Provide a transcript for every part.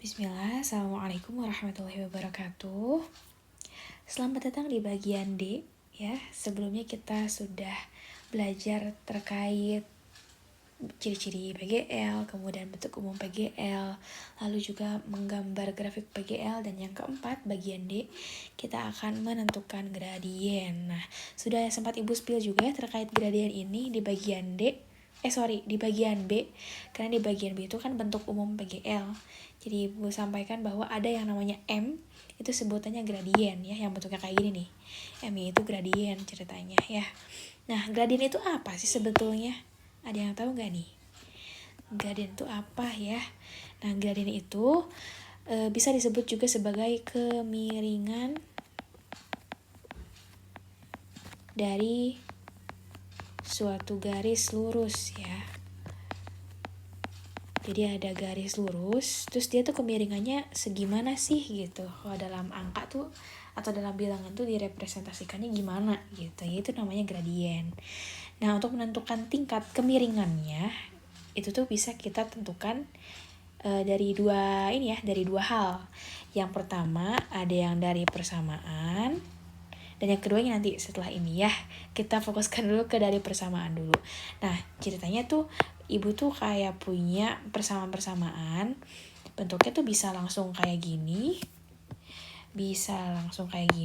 Bismillah, Assalamualaikum warahmatullahi wabarakatuh. Selamat datang di bagian D ya. Sebelumnya kita sudah belajar terkait ciri-ciri PGL, kemudian bentuk umum PGL, lalu juga menggambar grafik PGL, dan yang keempat bagian D kita akan menentukan gradien. Nah, sudah sempat Ibu spill juga ya terkait gradien ini di bagian D. Di bagian B, karena di bagian B itu kan bentuk umum PGL. Jadi Ibu sampaikan bahwa ada yang namanya M, itu sebutannya gradien ya, yang bentuknya kayak gini nih. M itu gradien ceritanya ya. Nah, gradien itu apa sih sebetulnya? Ada yang tahu nggak nih? Gradien itu apa ya? Nah, gradien itu bisa disebut juga sebagai kemiringan dari suatu garis lurus ya. Jadi ada garis lurus, terus dia tuh kemiringannya segimana sih gitu. Kalau dalam angka tuh atau dalam bilangan tuh direpresentasikannya gimana gitu. Ya itu namanya gradien. Nah, untuk menentukan tingkat kemiringannya itu tuh bisa kita tentukan dari dua hal. Yang pertama ada yang dari persamaan, dan yang keduanya nanti setelah ini ya. Kita fokuskan dulu ke dari persamaan dulu. Nah, ceritanya tuh Ibu tuh kayak punya persamaan-persamaan. Bentuknya tuh bisa langsung kayak gini, bisa langsung kayak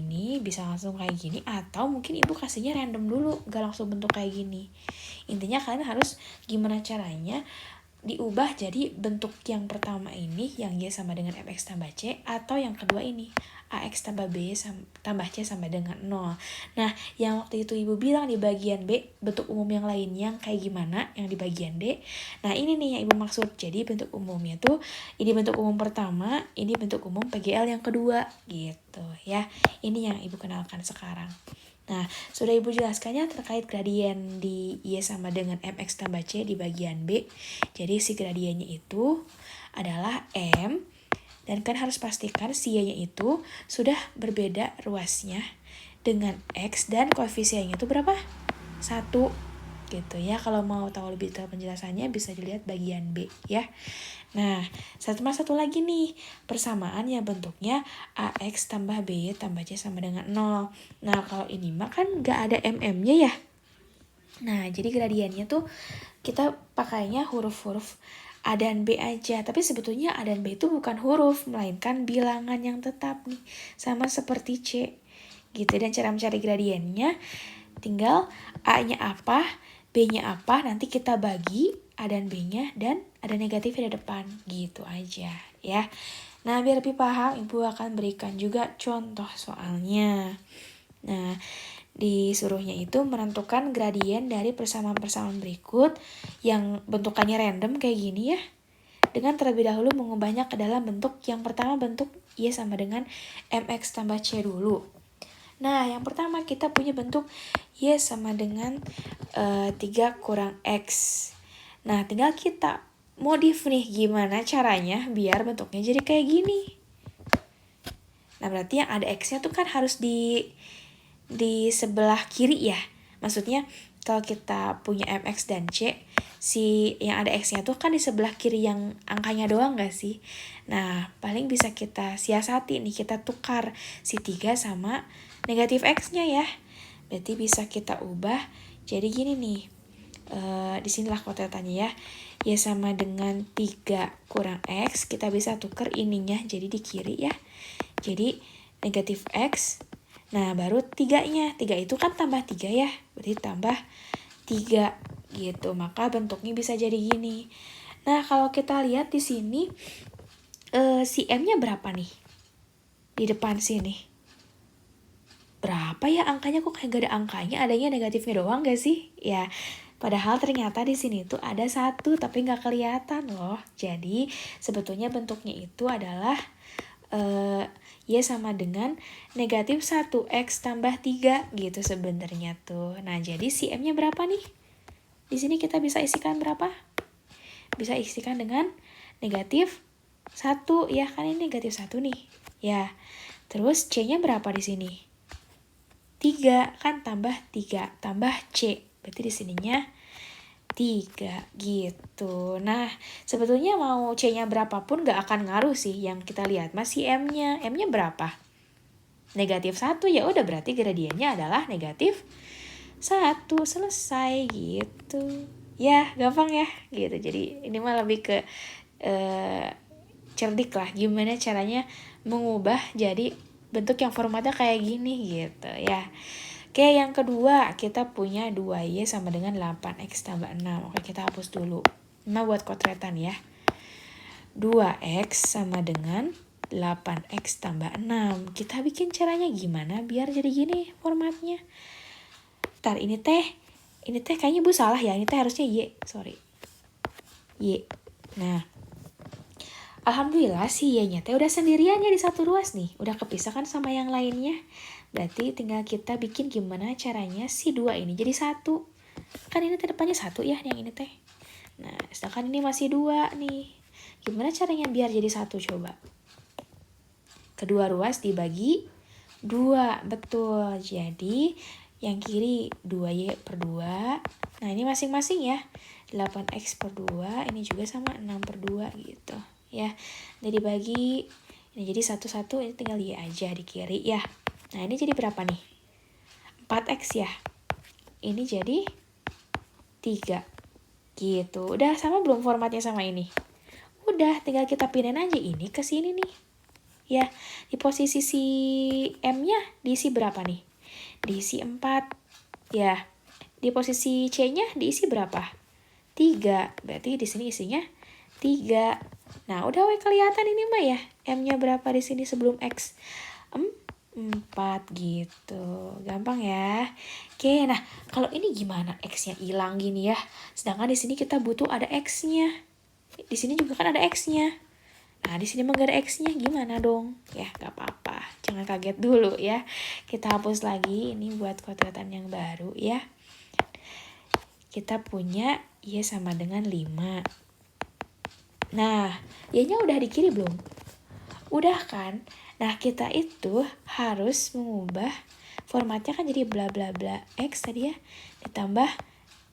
gini, atau mungkin Ibu kasihnya random dulu, gak langsung bentuk kayak gini. Intinya kalian harus gimana caranya diubah jadi bentuk yang pertama ini yang Y sama dengan MX tambah C, atau yang kedua ini AX tambah B tambah C sama dengan 0. Nah, yang waktu itu Ibu bilang di bagian B, bentuk umum yang lain yang kayak gimana yang di bagian D. Nah, ini nih yang Ibu maksud. Jadi bentuk umumnya tuh ini bentuk umum pertama, ini bentuk umum PGL yang kedua gitu ya. Ini yang Ibu kenalkan sekarang. Nah, sudah Ibu jelaskannya terkait gradien di Y sama dengan MX tambah C di bagian B. Jadi si gradiennya itu adalah M, dan kan harus pastikan si Y-nya itu sudah berbeda ruasnya dengan X, dan koefisiennya itu berapa? 1 gitu ya. Kalau mau tahu lebih detail penjelasannya bisa dilihat bagian B ya. Nah, satu lagi nih, persamaan yang bentuknya AX tambah B tambah C sama dengan 0. Nah, kalau ini mah kan gak ada MM-nya ya. Nah, jadi gradiennya tuh kita pakainya huruf-huruf A dan B aja. Tapi sebetulnya A dan B itu bukan huruf, melainkan bilangan yang tetap nih. Sama seperti C gitu. Dan cara mencari gradiennya tinggal A-nya apa, B-nya apa, nanti kita bagi A dan B-nya, dan ada negatifnya di depan, gitu aja ya. Nah, biar lebih paham, Ibu akan berikan juga contoh soalnya. Nah, disuruhnya itu menentukan gradien dari persamaan-persamaan berikut yang bentukannya random kayak gini ya, dengan terlebih dahulu mengubahnya ke dalam bentuk yang pertama, bentuk Y sama dengan MX tambah C dulu. Nah, yang pertama kita punya bentuk Y sama dengan 3 kurang X. Nah, tinggal kita modif nih gimana caranya biar bentuknya jadi kayak gini. Nah, berarti yang ada X-nya tuh kan harus di sebelah kiri ya. Maksudnya kalau kita punya MX dan C, si yang ada X-nya tuh kan di sebelah kiri yang angkanya doang gak sih? Nah, paling bisa kita siasati nih, kita tukar si 3 sama negatif X-nya ya. Berarti bisa kita ubah jadi gini nih. Disinilah kotetannya ya. Y sama dengan 3 kurang X, kita bisa tukar ininya jadi di kiri ya. Jadi negatif X. Nah, baru 3-nya. 3 itu kan tambah 3 ya. Berarti tambah 3 gitu. Maka bentuknya bisa jadi gini. Nah, kalau kita lihat di sini si M-nya berapa nih? Di depan sini. Berapa ya angkanya? Kok kayak gak ada angkanya? Adanya negatifnya doang gak sih? Ya, padahal ternyata di sini tuh ada 1 tapi gak kelihatan loh. Jadi sebetulnya bentuknya itu adalah Y sama dengan negatif 1X tambah 3 gitu sebenarnya tuh. Nah, jadi si M-nya berapa nih? Di sini kita bisa isikan berapa? Bisa isikan dengan negatif 1 ya, kan ini negatif 1 nih. Ya. Terus C-nya berapa di sini? 3 kan, tambah 3 tambah C. Berarti di sininya 3 gitu. Nah, sebetulnya mau C-nya berapapun gak akan ngaruh sih. Yang kita lihat masih M-nya. M-nya berapa? Negatif 1, ya udah berarti gradiennya adalah negatif 1. Selesai gitu. Ya, gampang ya gitu. Jadi ini mah lebih ke cerdik lah. Gimana caranya mengubah jadi bentuk yang formatnya kayak gini gitu ya. Oke, yang kedua kita punya 2Y sama dengan 8X tambah 6. Oke, kita hapus dulu. Nah, buat kotretan ya. 2X sama dengan 8X tambah 6. Kita bikin caranya gimana biar jadi gini formatnya. Ntar ini teh kayaknya Bu salah ya. Ini teh harusnya Y, sorry. Y. Nah, alhamdulillah si Y-nya teh udah sendiriannya di satu ruas nih. Udah kepisahkan sama yang lainnya. Berarti tinggal kita bikin gimana caranya si 2 ini jadi 1. Kan ini teh depannya 1 ya yang ini teh. Nah, sedangkan ini masih 2 nih. Gimana caranya biar jadi 1 coba? Kedua ruas dibagi 2. Betul. Jadi yang kiri 2Y per 2. Nah, ini masing-masing ya. 8X per 2. Ini juga sama 6 per 2 gitu. Ya, jadi bagi ini jadi 1-1, ini tinggal Y aja di kiri ya. Nah, ini jadi berapa nih? 4X ya. Ini jadi 3 gitu. Udah sama belum formatnya sama ini? Udah, tinggal kita pindahin aja ini ke sini nih. Ya, di posisi si M-nya diisi berapa nih? Diisi 4. Ya, di posisi C-nya diisi berapa? 3. Berarti di sini isinya 3. Nah, udah kelihatan ini mah ya. M-nya berapa di sini sebelum X? 4 gitu. Gampang ya. Oke, nah kalau ini gimana? X-nya hilang gini ya. Sedangkan di sini kita butuh ada X-nya. Di sini juga kan ada X-nya. Nah, di sini mah gak ada X-nya, gimana dong? Ya, gak apa-apa. Jangan kaget dulu ya. Kita hapus lagi, ini buat kotretan yang baru ya. Kita punya Y sama dengan 5. Nah, Y-nya udah di kiri belum? Udah kan? Nah, kita itu harus mengubah formatnya kan jadi bla bla bla X tadi ya. Ditambah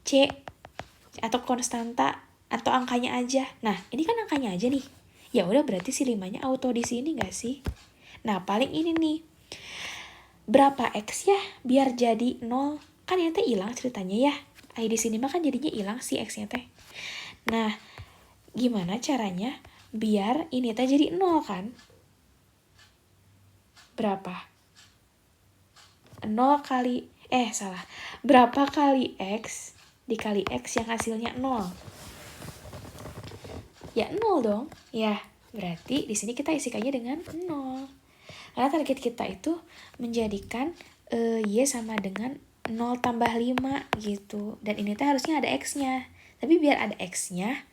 C atau konstanta atau angkanya aja. Nah, ini kan angkanya aja nih. Ya udah berarti si 5-nya auto di sini enggak sih? Nah, paling ini nih. Berapa X ya biar jadi 0? Kan ini teh hilang ceritanya ya. Di sini mah kan jadinya hilang si X-nya teh. Nah, gimana caranya biar ini teh jadi 0 kan? Berapa? 0 kali, berapa kali X dikali X yang hasilnya 0? Ya 0 dong. Ya, berarti di sini kita isikannya dengan 0. Karena target kita itu menjadikan Y sama dengan 0 tambah 5 gitu. Dan ini tuh harusnya ada X-nya. Tapi biar ada X-nya,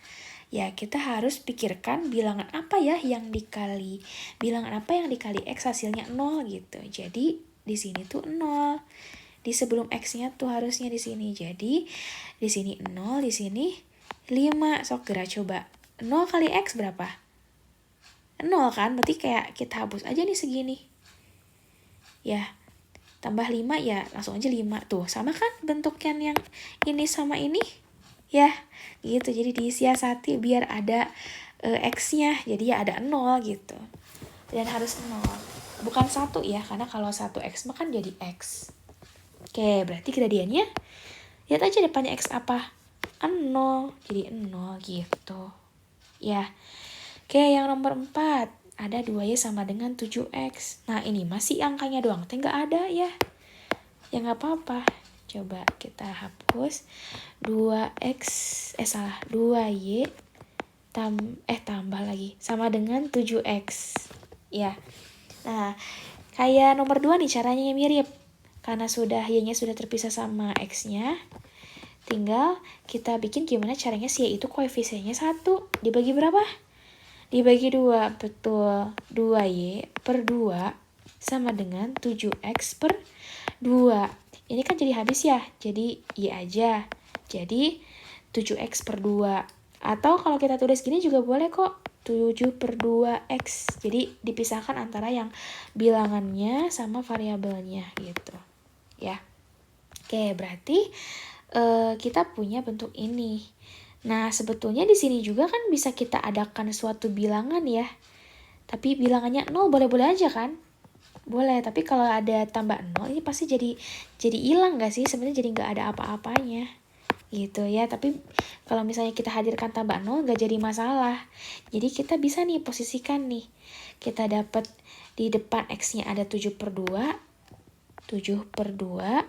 ya kita harus pikirkan bilangan apa ya yang dikali. Bilangan apa yang dikali X hasilnya 0 gitu. Jadi di sini tuh 0. Di sebelum X-nya tuh harusnya di sini. Jadi di sini 0, di sini 5. Sok gerak coba. 0 kali X berapa? 0 kan? Berarti kayak kita hapus aja nih segini. Ya, tambah 5 ya langsung aja 5. Tuh, sama kan bentuknya yang ini sama ini? Ya, gitu. Jadi disiasati biar ada X-nya. Jadi ya ada 0 gitu. Dan harus 0. Bukan 1 ya, karena kalau 1X mah kan jadi X. Oke, berarti gradiennya lihat aja depannya X apa? 0. Jadi 0 gitu. Ya. Oke, yang nomor 4. Ada 2Y sama dengan 7X. Nah, ini masih angkanya doang. Nggak ada ya. Ya nggak apa-apa. Coba kita hapus. 2Y tambah lagi. Sama dengan 7X. Ya. Nah, kayak nomor 2 nih caranya yang mirip. Karena Y-nya sudah terpisah sama X-nya. Tinggal kita bikin gimana caranya si Y itu koefisiennya 1. Dibagi berapa? Dibagi 2. Betul. 2Y per 2 sama dengan 7X per 2. Ini kan jadi habis ya. Jadi Y aja. Jadi 7X per 2. Atau kalau kita tulis gini juga boleh kok. 7 per 2X. Jadi dipisahkan antara yang bilangannya sama variabelnya gitu. Ya. Oke, berarti kita punya bentuk ini. Nah, sebetulnya di sini juga kan bisa kita adakan suatu bilangan ya. Tapi bilangannya 0 boleh-boleh aja kan? Boleh, tapi kalau ada tambah 0 ini pasti jadi hilang gak sih? Sebenarnya jadi nggak ada apa-apanya gitu ya. Tapi kalau misalnya kita hadirkan tambah 0 nggak jadi masalah. Jadi kita bisa nih posisikan nih. Kita dapat di depan X-nya ada 7/2. 7/2.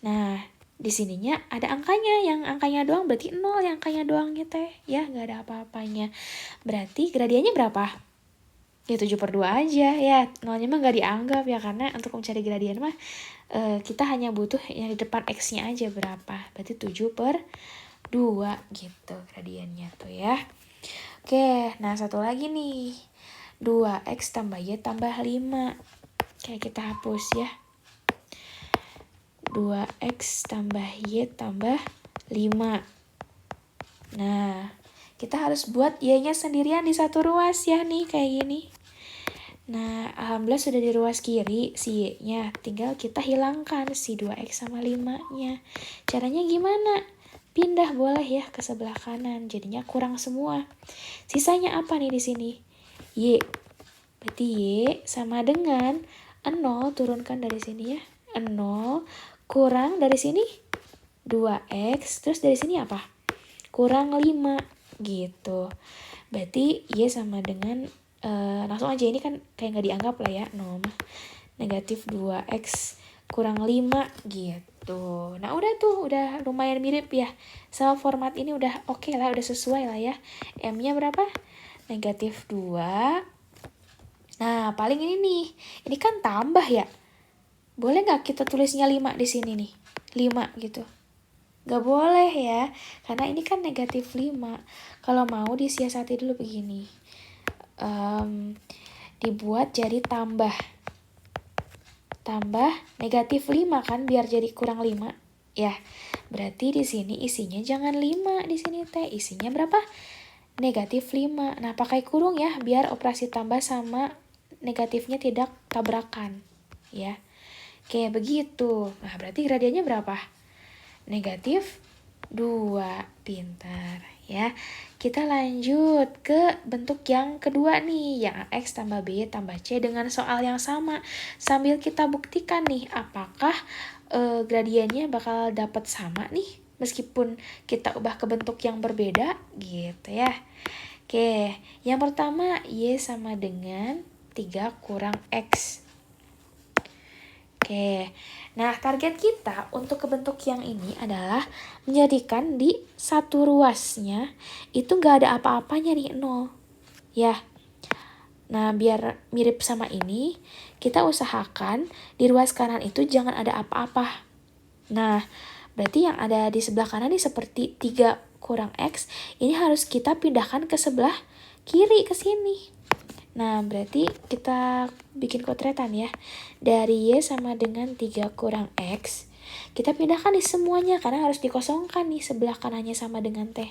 Nah, di sininya ada angkanya, yang angkanya doang berarti 0, yang angkanya doangnya teh ya nggak ada apa-apanya. Berarti gradiennya berapa? Ya 7/2 aja ya, nolnya mah nggak dianggap ya, karena untuk mencari gradien mah kita hanya butuh yang di depan X-nya aja berapa, berarti 7/2 gitu gradiennya tuh ya. Oke, nah satu lagi nih, 2X tambah Y tambah 5, kayak kita hapus ya. 2X tambah Y tambah 5. Nah, kita harus buat Y-nya sendirian di satu ruas ya nih, kayak gini. Nah, alhamdulillah sudah di ruas kiri si Y-nya. Tinggal kita hilangkan si 2X sama 5-nya. Caranya gimana? Pindah boleh ya ke sebelah kanan. Jadinya kurang semua. Sisanya apa nih di sini? Y. Berarti Y sama dengan 0, turunkan dari sini ya. 0 kurang dari sini 2X. Terus dari sini apa? Kurang 5 gitu. Berarti Y sama dengan langsung aja, ini kan kayak nggak dianggap lah ya, 0 mah. Negatif 2X kurang 5 gitu. Nah udah tuh, udah lumayan mirip ya. Sama format ini udah oke lah, udah sesuai lah ya. M-nya berapa? Negatif 2. Nah paling ini nih, ini kan tambah ya. Boleh nggak kita tulisnya 5 di sini nih? 5 gitu. Gak boleh ya, karena ini kan negatif 5. Kalau mau disiasati dulu begini. Dibuat jadi tambah negatif 5 kan, biar jadi kurang 5 ya. Berarti di sini isinya jangan 5, di sini teh isinya berapa? Negatif 5. Nah, pakai kurung ya, biar operasi tambah sama negatifnya tidak tabrakan ya. Kayak begitu. Nah, berarti gradiennya berapa? Negatif 2. Pintar ya. Kita lanjut ke bentuk yang kedua nih, yang X tambah B tambah C dengan soal yang sama. Sambil kita buktikan nih, apakah gradiennya bakal dapat sama nih, meskipun kita ubah ke bentuk yang berbeda gitu ya. Oke, yang pertama Y sama dengan 3 kurang X. Oke, nah target kita untuk ke bentuk yang ini adalah menjadikan di satu ruasnya itu nggak ada apa-apanya nih, 0. Ya, nah biar mirip sama ini, kita usahakan di ruas kanan itu jangan ada apa-apa. Nah, berarti yang ada di sebelah kanan ini seperti 3 kurang X, ini harus kita pindahkan ke sebelah kiri, ke sini. Nah, berarti kita bikin kotretan ya. Dari Y sama dengan 3 kurang X, kita pindahkan nih semuanya, karena harus dikosongkan nih sebelah kanannya sama dengan T.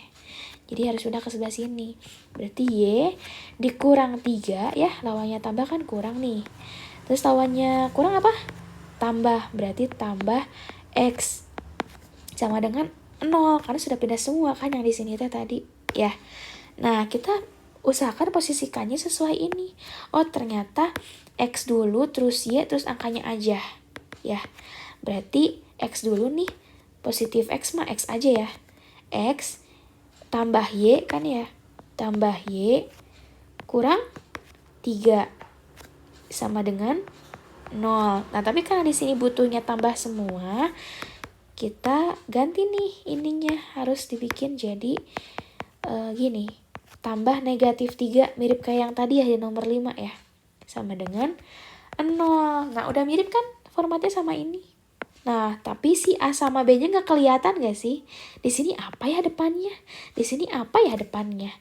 Jadi harus pindah ke sebelah sini. Berarti Y dikurang 3 ya, lawannya tambah kan kurang nih. Terus lawannya kurang apa? Tambah, berarti tambah X sama dengan 0, karena sudah pindah semua kan yang di sini tadi ya. Nah, kita usahakan posisikannya sesuai ini. Oh, ternyata X dulu, terus Y, terus angkanya aja. Ya, berarti X dulu nih. Positif X mah X aja ya. X tambah Y kan ya. Tambah Y kurang 3. Sama dengan 0. Nah, tapi karena di sini butuhnya tambah semua, kita ganti nih ininya. Harus dibikin jadi gini. Tambah negatif 3, mirip kayak yang tadi ya di nomor 5 ya. Sama dengan 0. Nah, udah mirip kan formatnya sama ini. Nah, tapi si A sama B-nya nggak kelihatan nggak sih? Di sini apa ya depannya? Di sini apa ya depannya?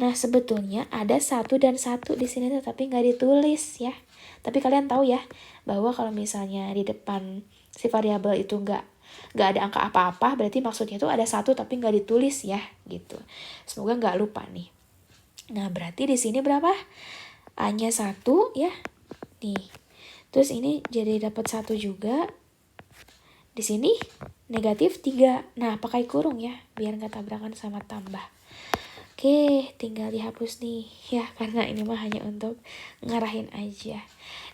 Nah, sebetulnya ada 1 dan 1 di sini tapi nggak ditulis ya. Tapi kalian tahu ya, bahwa kalau misalnya di depan si variabel itu nggak ada angka apa-apa, berarti maksudnya itu ada 1 tapi nggak ditulis ya, gitu. Semoga nggak lupa nih. Nah, berarti di sini berapa? A-nya 1 ya. Nih. Terus ini jadi dapat 1 juga. Di sini negatif 3. Nah, pakai kurung ya, biar nggak tabrakan sama tambah. Oke, tinggal dihapus nih ya, karena ini mah hanya untuk ngarahin aja.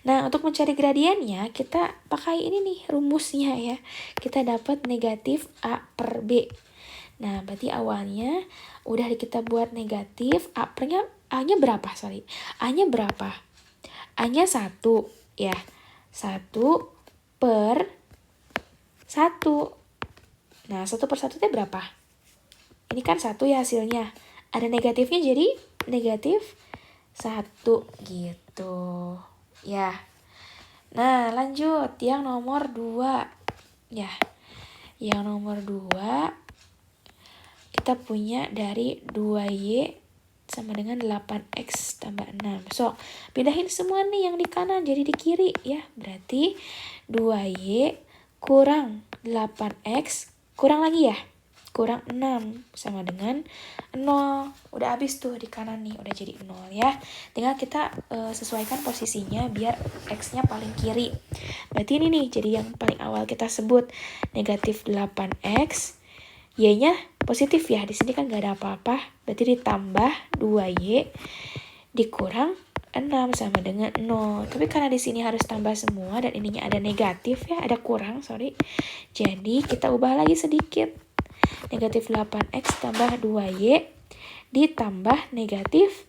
Nah, untuk mencari gradiennya, kita pakai ini nih rumusnya ya. Kita dapat negatif A per B. Nah, berarti awalnya udah kita buat negatif, A-nya berapa? A-nya berapa? A-nya 1 ya. 1 per 1. Nah, 1 per 1 itu berapa? Ini kan 1 ya hasilnya. Ada negatifnya jadi negatif 1 gitu. Ya. Nah, lanjut. Yang nomor 2. Ya. Yang nomor 2. Kita punya dari 2Y sama dengan 8X tambah 6. So, pindahin semua nih yang di kanan jadi di kiri ya. Berarti 2Y kurang 8X kurang lagi ya. Kurang 6 sama dengan 0. Udah habis tuh di kanan nih, udah jadi 0 ya. Tinggal kita sesuaikan posisinya biar X-nya paling kiri. Berarti ini nih, jadi yang paling awal kita sebut negatif 8X. Y-nya positif ya, di sini kan gak ada apa-apa. Berarti ditambah 2Y dikurang 6 sama dengan 0. Tapi karena di sini harus tambah semua dan ininya ada negatif ya, ada kurang, sorry. Jadi kita ubah lagi sedikit. Negatif 8X tambah 2Y ditambah negatif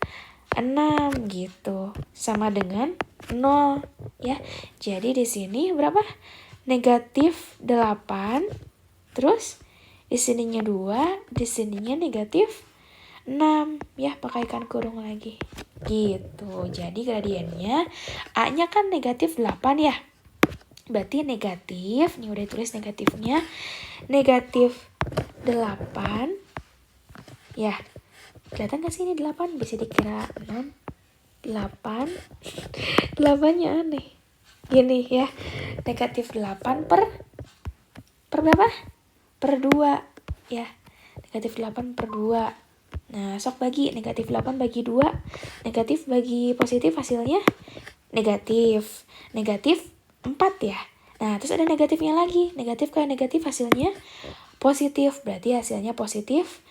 6 gitu. Sama dengan 0 ya. Jadi di sini berapa? Negatif 8. Terus di sininya 2, di sininya negatif 6 ya, pakaikan kurung lagi. Gitu. Jadi gradiennya A-nya kan negatif 8 ya. Berarti negatif, nih udah tulis negatifnya, negatif 8 ya. Kelihatan gak sih ini 8? Bisa dikira 6. 8 8-nya aneh gini ya. Negatif 8 per berapa? Per 2 ya. Negatif 8 per 2. Nah, sok bagi negatif 8 bagi 2. Negatif bagi positif hasilnya negatif. Negatif 4 ya. Nah, terus ada negatifnya lagi. Negatif ke negatif hasilnya positif. Berarti hasilnya positif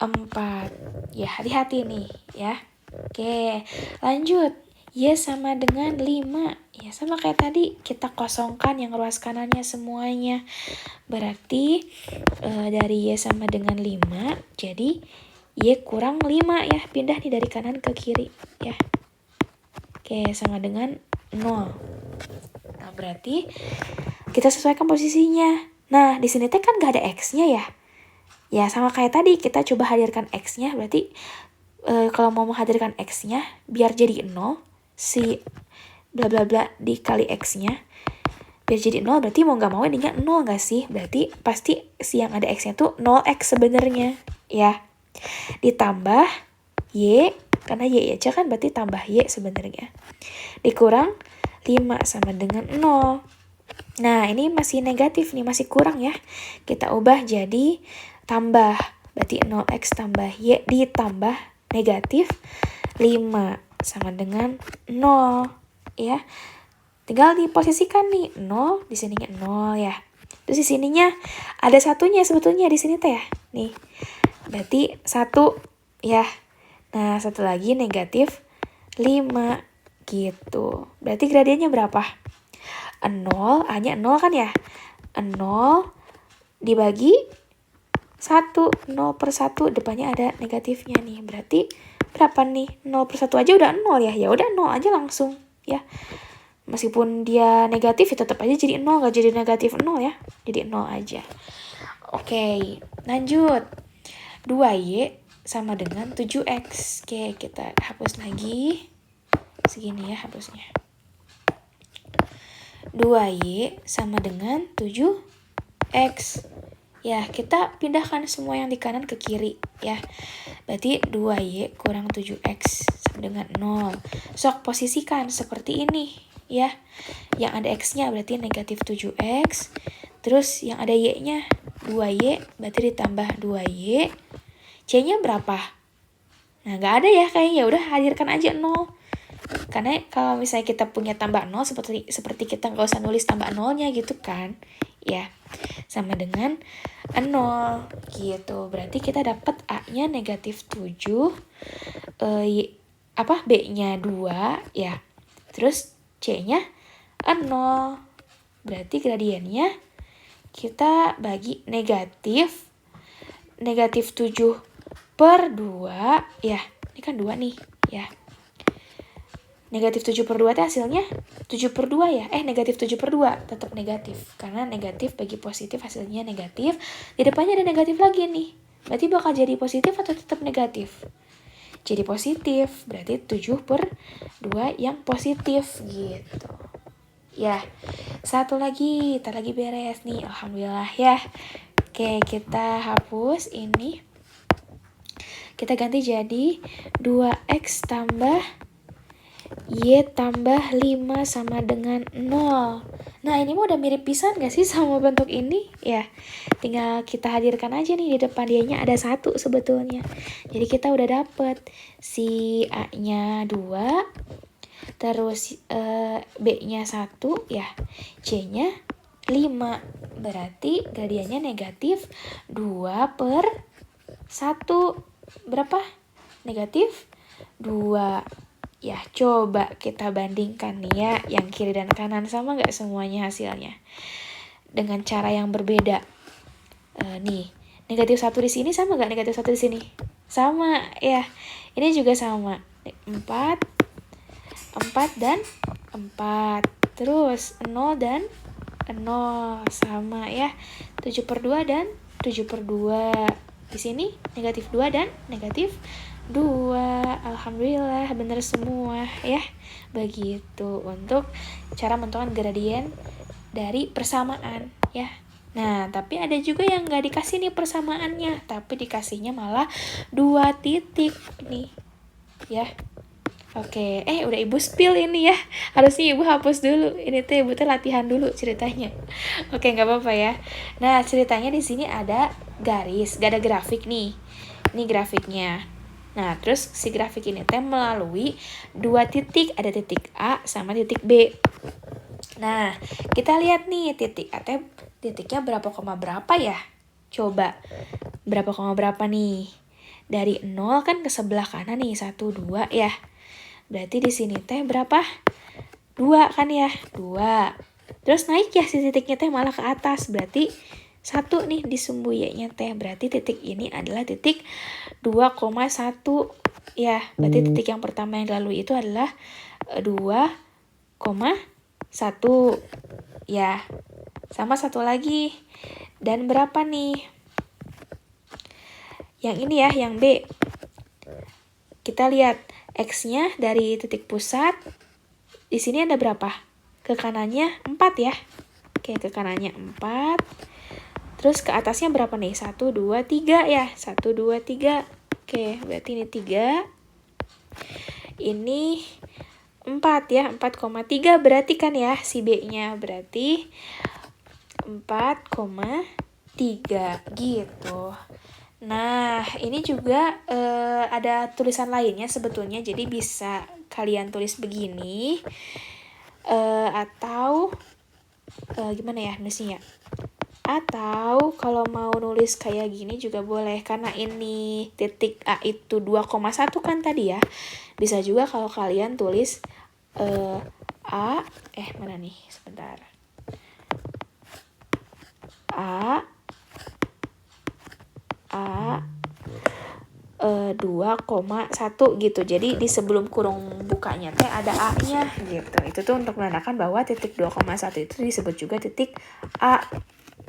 4. Ya, hati-hati nih ya. Oke, lanjut. Y sama dengan 5. Ya, sama kayak tadi. Kita kosongkan yang ruas kanannya semuanya. Berarti dari Y sama dengan 5. Jadi Y kurang 5 ya. Pindah nih dari kanan ke kiri ya. Oke, sama dengan 0. Nah, berarti kita sesuaikan posisinya. Nah, di sini kan gak ada X-nya ya. Ya, sama kayak tadi kita coba hadirkan X-nya. Berarti kalau mau menghadirkan X-nya biar jadi 0, si bla bla bla dikali X-nya biar jadi 0, berarti mau gak mau ininya 0 gak sih? Berarti pasti si yang ada X-nya tuh 0X sebenarnya ya. Ditambah Y, karena Y aja kan berarti tambah Y sebenarnya. Dikurang 5 sama dengan 0. Nah, ini masih negatif nih, masih kurang ya. Kita ubah jadi tambah. Berarti 0X tambah Y ditambah negatif 5 sama dengan 0 ya. Tinggal diposisikan nih 0, di sininya 0 ya. Terus di sininya ada satunya sebetulnya di sini teh ya. Nih. Berarti 1 ya. Nah, satu lagi negatif 5 gitu. Berarti gradiennya berapa? 0, A-nya 0 kan ya? 0 dibagi 1. 0 per 1, depannya ada negatifnya nih. Berarti berapa nih? 0 per 1 aja udah 0 ya. Ya udah 0 aja langsung ya. Meskipun dia negatif ya tetap aja jadi 0, gak jadi negatif 0 ya. Jadi 0 aja. Oke, lanjut. 2Y sama dengan 7X. Oke, kita hapus lagi. Segini ya hapusnya. 2Y sama dengan 7X. Ya, kita pindahkan semua yang di kanan ke kiri ya. Berarti 2Y kurang 7X sama dengan 0. Sok posisikan seperti ini ya. Yang ada X-nya berarti negatif 7X. Terus yang ada Y-nya 2Y berarti ditambah 2Y. C-nya berapa? Nah, gak ada ya kayaknya. Ya udah hadirkan aja 0. Karena kalau misalnya kita punya tambah 0, seperti kita nggak usah nulis tambah 0-nya gitu kan. Ya, sama dengan 0 gitu. Berarti kita dapat A-nya negatif 7, B-nya 2 ya. Terus C-nya 0. Berarti gradiennya kita bagi negatif 7 per 2 ya. Ini kan 2 nih ya. Negatif 7 per 2 itu hasilnya 7 per 2 ya. Negatif 7 per 2 tetap negatif. Karena negatif bagi positif hasilnya negatif. Di depannya ada negatif lagi nih. Berarti bakal jadi positif atau tetap negatif? Jadi positif. Berarti 7 per 2 yang positif gitu. Ya, satu lagi. Ntar lagi beres nih. Alhamdulillah ya. Oke, kita hapus ini. Kita ganti jadi 2x tambah Y tambah 5 sama dengan 0. Nah, ini mah udah mirip pisan gak sih sama bentuk ini? Ya, tinggal kita hadirkan aja nih, di depan dianya ada 1 sebetulnya. Jadi kita udah dapet si A-nya 2, terus B-nya 1 ya, C-nya 5. Berarti gradiennya negatif 2 per 1. Berapa? Negatif 2. Ya, coba kita bandingkan nih ya, yang kiri dan kanan sama nggak semuanya hasilnya? Dengan cara yang berbeda. Nih, negatif 1 di sini sama nggak negatif 1 di sini? Sama, ya. Ini juga sama. 4 dan 4. Terus 0 dan 0 sama ya. 7 per 2 dan 7 per 2. Di sini negatif 2 dan negatif 2. Alhamdulillah benar semua ya. Begitu untuk cara menentukan gradien dari persamaan ya. Nah, tapi ada juga yang nggak dikasih nih persamaannya, tapi dikasihnya malah 2 titik nih ya. Oke, udah ibu spill ini ya. Harusnya ibu hapus dulu. Ini tuh ibu tuh latihan dulu ceritanya. Oke, nggak apa-apa ya. Nah, ceritanya di sini ada garis, gak ada grafik nih. Ini grafiknya. Nah, terus si grafik ini teh melalui 2 titik, ada titik A sama titik B. Nah, kita lihat nih titik A teh titiknya berapa koma berapa ya? Coba, berapa koma berapa nih? Dari 0 kan ke sebelah kanan nih, 1, 2 ya. Berarti di sini teh berapa? 2 kan ya? 2. Terus naik ya si titiknya teh malah ke atas. Berarti 1 nih di sumbu Y-nya teh. Berarti titik ini adalah titik 2,1 ya. Berarti titik yang pertama yang dilalui itu adalah 2,1 ya. Sama satu lagi. Dan berapa nih? Yang ini ya, yang B. Kita lihat X-nya dari titik pusat. Di sini ada berapa? Ke kanannya 4 ya. Oke, ke kanannya 4. Terus ke atasnya berapa nih? 1, 2, 3 ya. 1, 2, 3. Oke, berarti ini 3. Ini 4 ya. 4,3 berarti kan ya si B-nya. Berarti 4,3 gitu. Nah, ini juga ada tulisan lainnya sebetulnya. Jadi bisa kalian tulis begini. Atau gimana ya nulisnya? Atau kalau mau nulis kayak gini juga boleh. Karena ini titik A itu 2,1 kan tadi ya. Bisa juga kalau kalian tulis A. Mana nih? Sebentar. A 2,1 gitu. Jadi di sebelum kurung bukanya teh ada A-nya gitu. Itu tuh untuk menandakan bahwa titik 2,1 itu disebut juga titik A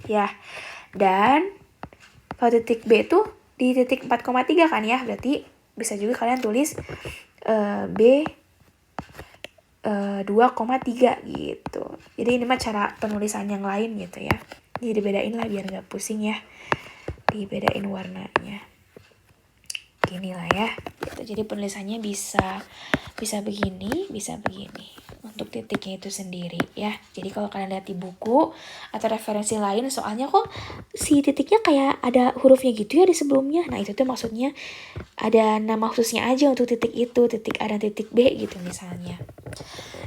ya. Dan kalau titik B tuh di titik 4,3 kan ya. Berarti bisa juga kalian tulis B 2,3 gitu. Jadi ini mah cara penulisan yang lain gitu ya. Jadi dibedain lah biar gak pusing ya. Dibedain warnanya. Gini lah ya. Gitu. Jadi penulisannya bisa begini, bisa begini. Untuk untuk titiknya itu sendiri ya. Jadi kalau kalian lihat di buku atau referensi lain, soalnya kok si titiknya kayak ada hurufnya gitu ya di sebelumnya. Nah itu tuh maksudnya ada nama khususnya aja untuk titik itu, titik A dan titik B gitu misalnya.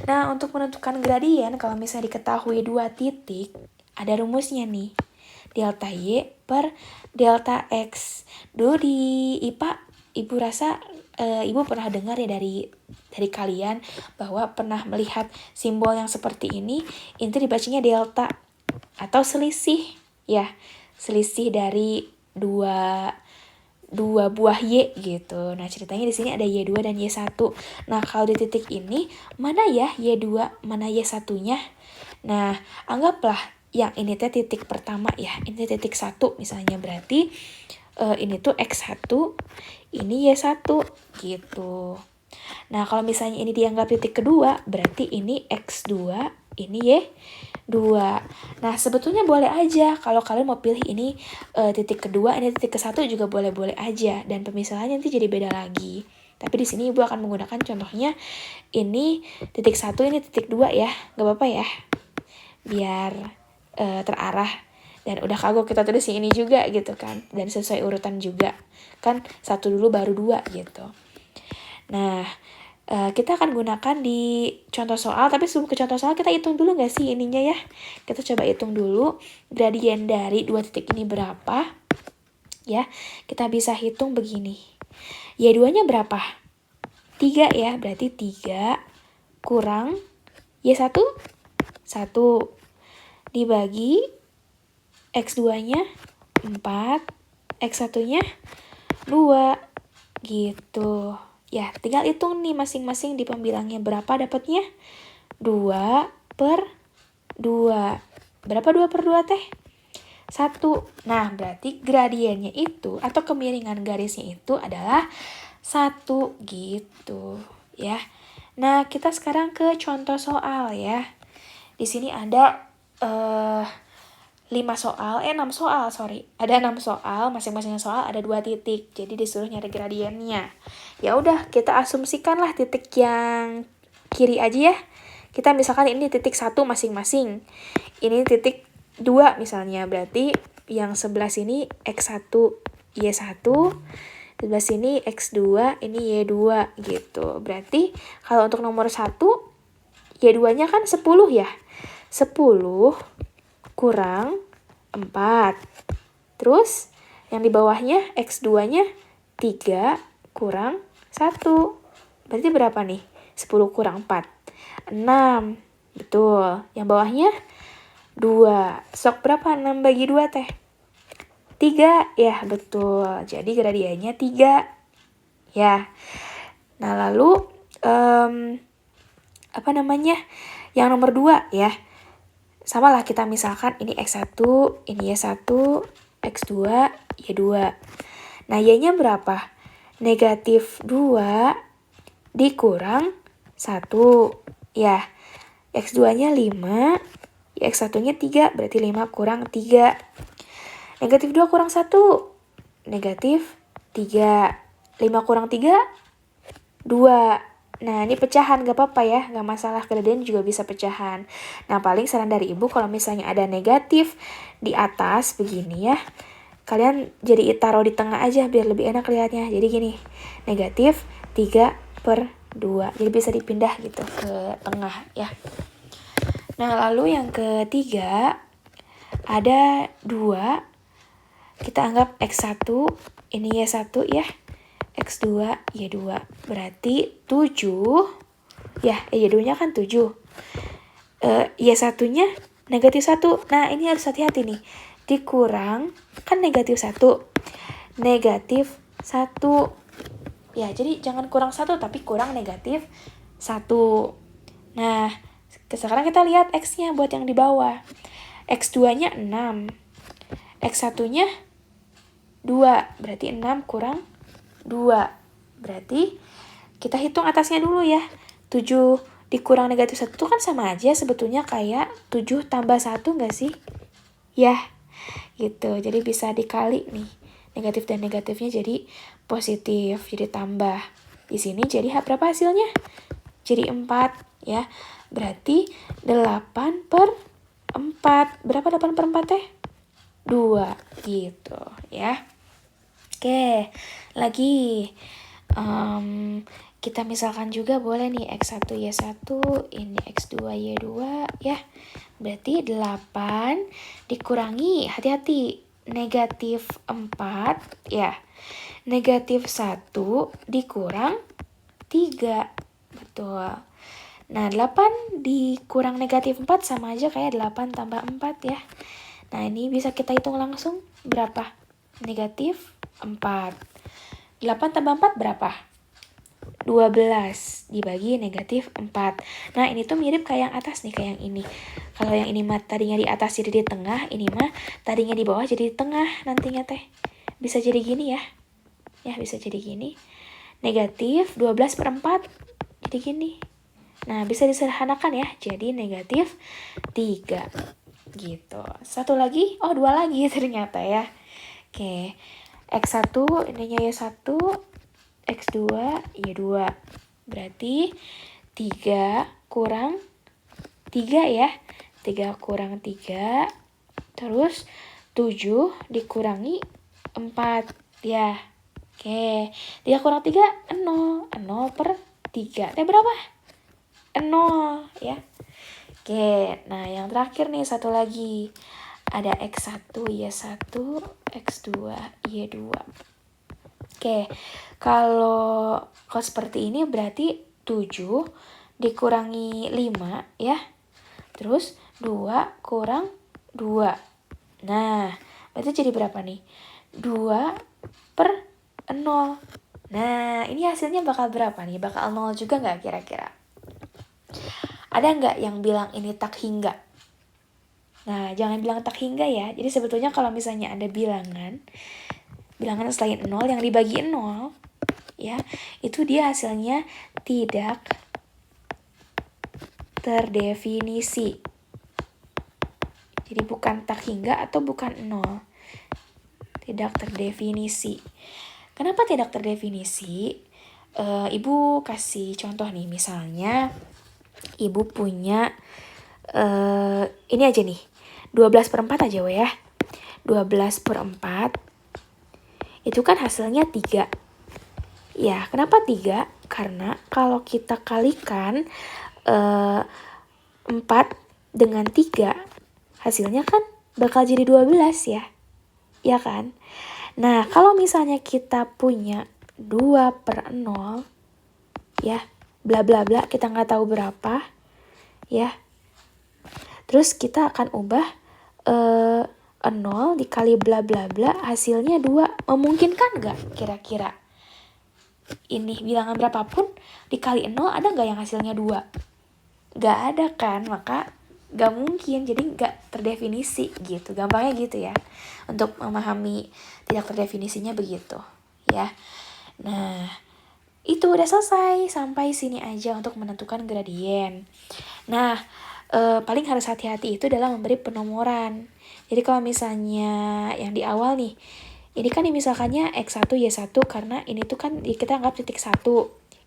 Nah untuk menentukan gradien, kalau misalnya diketahui 2 titik, ada rumusnya nih. Delta Y per delta X. Dulu di IPA, Ibu rasa Ibu pernah dengar ya dari kalian bahwa pernah melihat simbol yang seperti ini dibacanya delta atau selisih ya, selisih dari dua buah Y gitu. Nah ceritanya di sini ada Y2 dan Y1. Nah kalau di titik ini mana ya Y2, mana Y1-nya? Nah anggaplah yang ini teh titik pertama ya, ini titik 1 misalnya, berarti ini tuh X1, ini Y1 gitu. Nah kalau misalnya ini dianggap titik kedua, berarti ini X2, ini Y2. Nah sebetulnya boleh aja kalau kalian mau pilih ini titik kedua, ini titik ke-1 juga boleh-boleh aja, dan pemisahannya nanti jadi beda lagi. Tapi di sini Ibu akan menggunakan contohnya ini titik 1, ini titik 2 ya, gak apa-apa ya, biar terarah. Dan udah kagok kita tulis ini juga gitu kan, dan sesuai urutan juga kan, 1 dulu baru 2 gitu. Nah kita akan gunakan di contoh soal, tapi sebelum ke contoh soal kita hitung dulu gak sih ininya ya. Kita coba hitung dulu gradien dari 2 titik ini berapa ya. Kita bisa hitung begini, Y2 nya berapa? 3 ya, berarti 3 kurang Y1 1 dibagi X2-nya 4, X1-nya 2 gitu. Ya, tinggal hitung nih masing-masing di pembilangnya berapa dapatnya? 2 per 2. Berapa 2 per 2 teh? 1. Nah, berarti gradiennya itu atau kemiringan garisnya itu adalah 1 gitu ya. Nah, kita sekarang ke contoh soal ya. Di sini ada 6 soal, sorry. Ada 6 soal, masing-masing soal ada 2 titik. Jadi disuruh nyari gradiennya. Ya udah, kita asumsikanlah titik yang kiri aja ya. Kita misalkan ini titik 1 masing-masing. Ini titik 2 misalnya, berarti yang sebelah sini X1, Y1, sebelah sini X2, ini Y2 gitu. Berarti kalau untuk nomor 1, Y2-nya kan 10 ya. 10 kurang 4. Terus yang di bawahnya X2-nya 3 kurang 1. Berarti berapa nih? 10 kurang 4. 6. Betul. Yang bawahnya 2. Sok berapa 6 bagi 2 teh? 3. Ya, betul. Jadi gradiennya 3. Ya. Nah, lalu yang nomor 2 ya. Sama lah, kita misalkan ini X1, ini Y1, X2, Y2. Nah, Y-nya berapa? Negatif 2 dikurang 1. Ya, X2-nya 5, X1-nya 3, berarti 5 kurang 3. Negatif 2 kurang 1, negatif 3. 5 kurang 3, 2. Nah, ini pecahan, gak apa-apa ya, gak masalah, gradien juga bisa pecahan. Nah, paling saran dari Ibu kalau misalnya ada negatif di atas begini ya, kalian jadi taruh di tengah aja biar lebih enak lihatnya. Jadi gini, negatif 3 per 2, jadi bisa dipindah gitu ke tengah ya. Nah, lalu yang ketiga ada 2, kita anggap X1, ini Y1 ya, X2, Y2, berarti 7, ya Y2-nya kan 7, Y1-nya negatif 1, nah ini harus hati-hati nih, dikurang, kan negatif 1, negatif 1, ya jadi jangan kurang 1, tapi kurang negatif 1. Nah, sekarang kita lihat X-nya buat yang di bawah, X2-nya 6, X1-nya 2, berarti 6 kurang 2. Berarti kita hitung atasnya dulu ya. 7 dikurang negatif 1 itu kan sama aja sebetulnya kayak 7 tambah 1 gak sih? Ya, gitu. Jadi bisa dikali nih. Negatif dan negatifnya jadi positif, jadi tambah. Di sini jadi berapa hasilnya? jadi 4 ya. Berarti 8 per 4. Berapa 8 per 4 teh? 2 gitu ya. Oke, lagi kita misalkan juga boleh nih X1 Y1, ini X2 Y2 ya. Berarti 8 dikurangi, hati-hati, negatif 4 ya. Negatif 1 dikurang 3. Betul. Nah, 8 dikurang negatif 4 sama aja kayak 8 tambah 4 ya. Nah, ini bisa kita hitung langsung berapa? Negatif 4. 8 tambah 4 berapa? 12 dibagi negatif 4. Nah, ini tuh mirip kayak yang atas nih, kayak yang ini. Kalau yang ini mah tadinya di atas jadi di tengah, ini mah tadinya di bawah jadi di tengah nantinya teh. Bisa jadi gini ya. Ya, bisa jadi gini. Negatif 12 per 4 jadi gini. Nah, bisa disederhanakan ya. Jadi negatif 3 gitu. Satu lagi, oh 2 lagi ternyata ya. Oke, X1 ininya Y1, X2 Y2. Berarti 3 kurang 3 ya. 3 kurang 3. Terus 7 dikurangi 4 ya. Oke, 3 kurang 3 0. 0 per 3. Teh berapa? 0 ya. Oke, nah yang terakhir nih satu lagi. Ada X1 Y1, X2 Y2. Oke, kalau seperti ini berarti 7 dikurangi 5 ya. Terus 2 kurang 2. Nah, berarti jadi berapa nih? 2 per 0. Nah, ini hasilnya bakal berapa nih? Bakal 0 juga nggak kira-kira? Ada nggak yang bilang ini tak hingga? Nah, jangan bilang tak hingga ya. Jadi sebetulnya kalau misalnya ada bilangan selain 0 yang dibagi 0, ya, itu dia hasilnya tidak terdefinisi. Jadi bukan tak hingga atau bukan 0. Tidak terdefinisi. Kenapa tidak terdefinisi? Ibu kasih contoh nih, misalnya ibu punya ini aja nih, 12 per 4 aja ya. 12 per 4 itu kan hasilnya 3. Ya, kenapa 3? Karena kalau kita kalikan 4 dengan 3, hasilnya kan bakal jadi 12 ya. Ya kan? Nah, kalau misalnya kita punya 2 per 0, ya, bla bla bla, kita nggak tahu berapa, ya. Terus kita akan ubah 0 dikali bla bla bla, hasilnya 2. Memungkinkan nggak kira-kira? Ini bilangan berapapun dikali 0 ada nggak yang hasilnya 2? Nggak ada kan, maka nggak mungkin, jadi nggak terdefinisi gitu. Gampangnya gitu ya, untuk memahami tidak terdefinisinya begitu ya. Nah, itu udah selesai, sampai sini aja untuk menentukan gradien. Nah, paling harus hati-hati itu dalam memberi penomoran. Jadi kalau misalnya yang di awal nih, ini kan misalkannya X1 Y1 karena ini tuh kan kita anggap titik 1.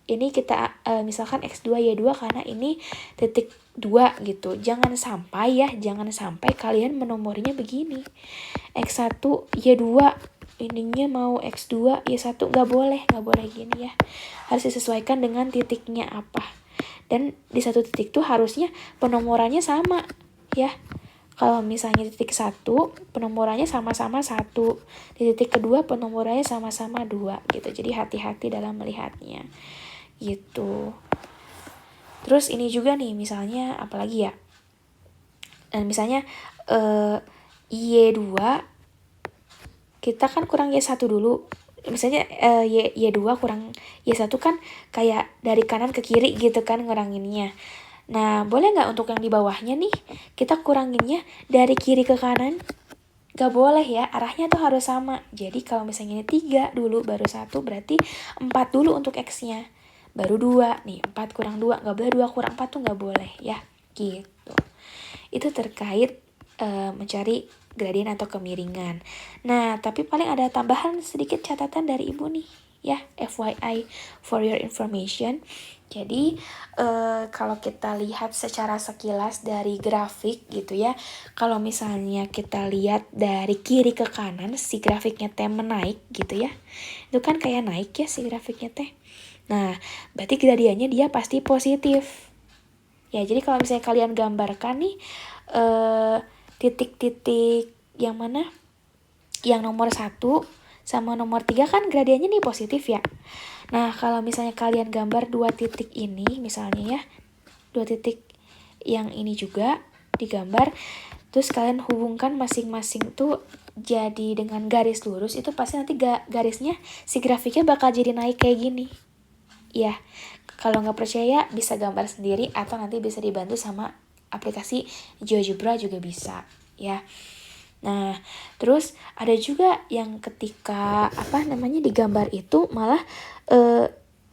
Ini kita misalkan X2 Y2 karena ini titik 2 gitu. Jangan sampai kalian menomorinya begini. X1 Y2 ininya mau X2 Y1, nggak boleh gini ya. Harus disesuaikan dengan titiknya apa. Dan di satu titik tuh harusnya penomorannya sama ya. Kalau misalnya titik 1 penomorannya sama-sama 1, di titik kedua penomorannya sama-sama 2 gitu. Jadi hati-hati dalam melihatnya gitu. Terus ini juga nih misalnya apalagi ya, dan misalnya Y2 kita kan kurang Y1 dulu. Misalnya Y2 kurang Y1 kan kayak dari kanan ke kiri gitu kan nguranginnya. Nah, boleh nggak untuk yang di bawahnya nih, kita kuranginnya dari kiri ke kanan? Gak boleh ya, arahnya tuh harus sama. Jadi kalau misalnya ini 3 dulu, baru 1, berarti 4 dulu untuk X-nya. Baru 2, nih 4 kurang 2, gak boleh 2 kurang 4 tuh gak boleh ya, gitu. Itu terkait mencari gradien atau kemiringan. Nah, tapi paling ada tambahan sedikit catatan dari ibu nih, ya, FYI for your information. Jadi kalau kita lihat secara sekilas dari grafik gitu ya, kalau misalnya kita lihat dari kiri ke kanan si grafiknya teh menaik gitu ya, itu kan kayak naik ya si grafiknya teh. Nah berarti gradiennya dia pasti positif ya. Jadi kalau misalnya kalian gambarkan nih titik-titik yang mana, yang nomor 1 sama nomor 3 kan gradiennya nih positif ya. Nah kalau misalnya kalian gambar 2 titik ini misalnya ya, 2 titik yang ini juga digambar, terus kalian hubungkan masing-masing tuh jadi dengan garis lurus, itu pasti nanti garisnya si grafiknya bakal jadi naik kayak gini ya. Kalau nggak percaya bisa gambar sendiri atau nanti bisa dibantu sama aplikasi GeoGebra juga bisa ya. Nah, terus ada juga yang ketika digambar itu malah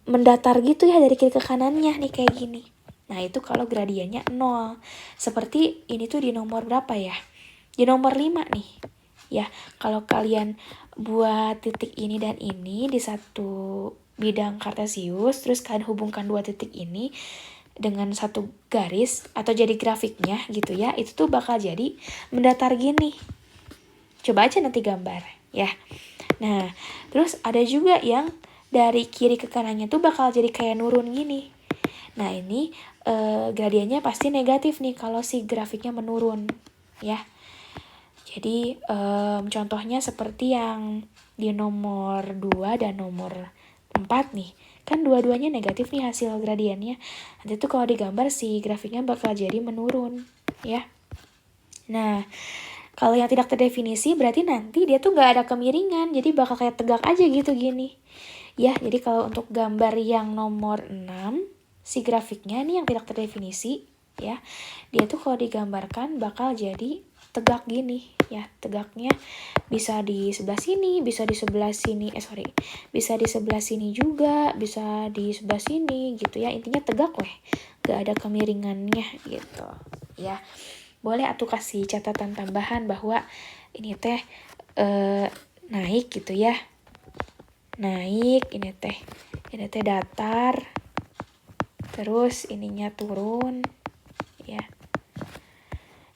mendatar gitu ya dari kiri ke kanannya nih kayak gini. Nah, itu kalau gradiennya 0. Seperti ini tuh di nomor berapa ya? Di nomor 5 nih. Ya, kalau kalian buat titik ini dan ini di satu bidang kartesius, terus kalian hubungkan 2 titik ini dengan satu garis atau jadi grafiknya gitu ya, itu tuh bakal jadi mendatar gini. Coba aja nanti gambar ya. Nah terus ada juga yang dari kiri ke kanannya tuh bakal jadi kayak nurun gini. Nah ini gradiennya pasti negatif nih kalau si grafiknya menurun ya. Jadi contohnya seperti yang di nomor 2 dan nomor 4 nih. Kan dua-duanya negatif nih hasil gradiennya. Nanti tuh kalau digambar si grafiknya bakal jadi menurun ya. Nah kalau yang tidak terdefinisi berarti nanti dia tuh nggak ada kemiringan, jadi bakal kayak tegak aja gitu gini. Ya, jadi kalau untuk gambar yang nomor 6, si grafiknya nih yang tidak terdefinisi, ya. Dia tuh kalau digambarkan bakal jadi tegak gini, ya. Tegaknya bisa di sebelah sini, bisa di sebelah sini, bisa di sebelah sini juga, bisa di sebelah sini gitu ya. Intinya tegak weh, nggak ada kemiringannya gitu, ya. Boleh atuh kasih catatan tambahan bahwa ini teh naik gitu ya. Naik, ini teh datar. Terus ininya turun ya.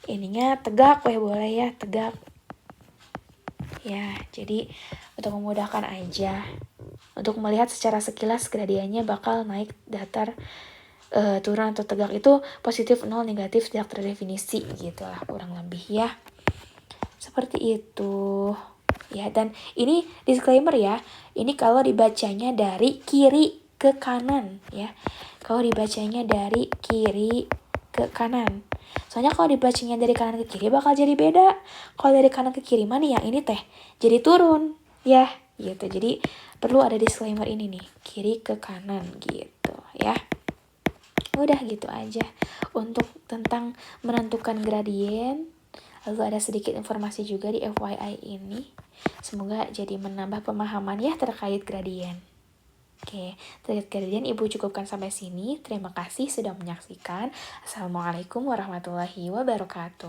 Ininya tegak weh, boleh ya, tegak. Ya, jadi untuk memudahkan aja, untuk melihat secara sekilas gradiennya bakal naik, datar, turun atau tegak itu positif, 0, negatif, tidak terdefinisi gitu lah kurang lebih ya. Seperti itu ya. Dan ini disclaimer ya, ini kalau dibacanya dari kiri ke kanan ya. Kalau dibacanya dari kiri ke kanan, soalnya kalau dibacanya dari kanan ke kiri bakal jadi beda. Kalau dari kanan ke kiri mana yang ini teh jadi turun ya gitu. Jadi perlu ada disclaimer ini nih, kiri ke kanan gitu ya. Udah gitu aja untuk tentang menentukan gradien. Lalu ada sedikit informasi juga di FYI ini. Semoga jadi menambah pemahaman ya terkait gradien. Oke, terkait gradien Ibu cukupkan sampai sini. Terima kasih sudah menyaksikan. Assalamualaikum warahmatullahi wabarakatuh.